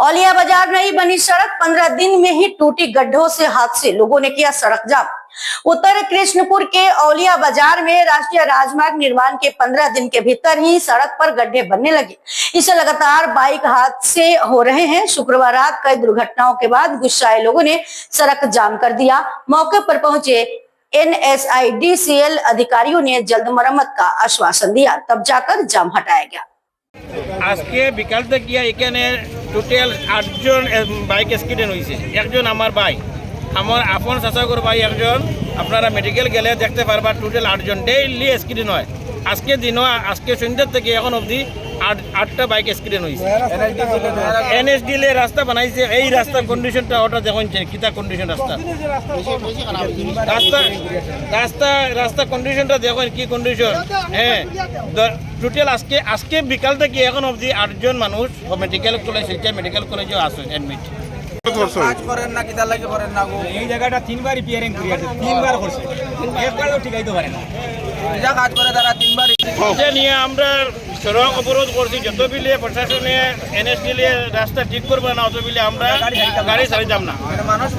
औलिया बाजार नई बनी सड़क 15 दिन में ही टूटी गड्ढों से हादसे, लोगों ने किया सड़क जाम। उत्तर कृष्णपुर के औलिया बाजार में राष्ट्रीय राजमार्ग निर्माण के 15 दिन के भीतर ही सड़क पर गड्ढे बनने लगे। इससे लगातार बाइक हादसे हो रहे हैं। शुक्रवार रात कई दुर्घटनाओं के बाद गुस्साए लोगों ने सड़क जाम कर दिया। मौके पर पहुंचे NSIDCL अधिकारियों ने जल्द मरम्मत का आश्वासन दिया, तब जाकर जाम हटाया गया। आज के बिकाल तक এখানে টোটাল 8 জন বাইক অ্যাক্সিডেন্ট হয়েছে। একজন আমার ভাই, আমার আপন চাচাগর ভাই একজন। আপনারা মেডিকেল গেলে দেখতে পারবা টোটাল 8 জন ডেইলি অ্যাক্সিডেন্ট হয়। আজকে দিনও আজকে সন্ধ্যা থেকে এখন অবধি 8টা বাইক অ্যাক্সিডেন্ট হয়েছে। NSDL রাস্তা বানাইছে, এই রাস্তার কন্ডিশনটা ওটা দেখুন কিতা কন্ডিশন রাস্তা রাস্তা কন্ডিশনটা দেখুন কি কন্ডিশন। হ্যাঁ, টোটাল আজকে বিকাল থেকে এখন অবধি 8 জন মানুষ মেডিকেল কলেজ মেডিকেল কলেজে আছে অ্যাডমিট। কাজ করেন না কিতা লাগে করেন না গো, এই জায়গাটা 3বার রিপেয়ারিং করি আছে, 3বার করছে, একবারও ঠিকাইতে পারে না। যা কাজ করে তারা 3বার এটা নিয়ে আমরা সড়ক অবরোধ করছি। যত বিলে প্রশাসনে NSDL রাস্তা ঠিক করবে না, অত বিলে আমরা গাড়ি ছাড়িতাম না। মানুষ